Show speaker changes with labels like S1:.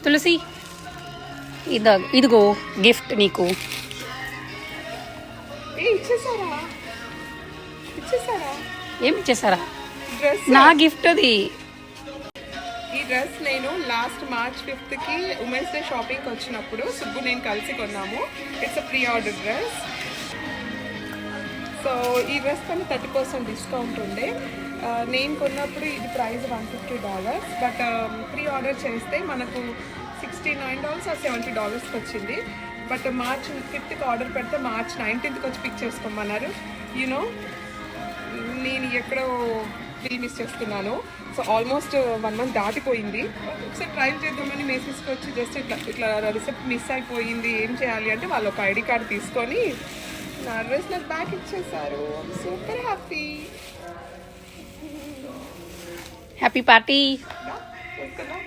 S1: తులసి ఇదిగో గిఫ్ట్ నీకు. ఏమి ఇచ్చేసారా? నా గిఫ్ట్ అది.
S2: ఈ డ్రెస్ నేను last March 5th women's day షాపింగ్కి వచ్చినప్పుడు సుబ్బు నేను కలిసి కొన్నాము. It's a pre order dress. So ఈ డ్రెస్ పైన 30% డిస్కౌంట్ ఉండే. నేను కొన్నప్పుడు ఇది ప్రైస్ $150, బట్ ప్రీ ఆర్డర్ చేస్తే మనకు $69 or $70 వచ్చింది. బట్ March 5th ఆర్డర్ పెడితే March 19th వచ్చి పిక్ చేసుకోమన్నారు. యూనో నేను ఎక్కడో బిల్ మిస్ చేసుకున్నాను. సో ఆల్మోస్ట్ 1 month దాటిపోయింది. ఒకసారి ట్రై చేద్దామని మెసేజ్కి వచ్చి జస్ట్ ఇట్లా రిసిప్ట్ మిస్ అయిపోయింది, ఏం చేయాలి అంటే వాళ్ళు ఒక ఐడి కార్డ్ తీసుకొని నా డ్రెస్ నాకు బ్యాక్ ఇచ్చేసారు. Super happy.
S1: Happy party.
S2: కదా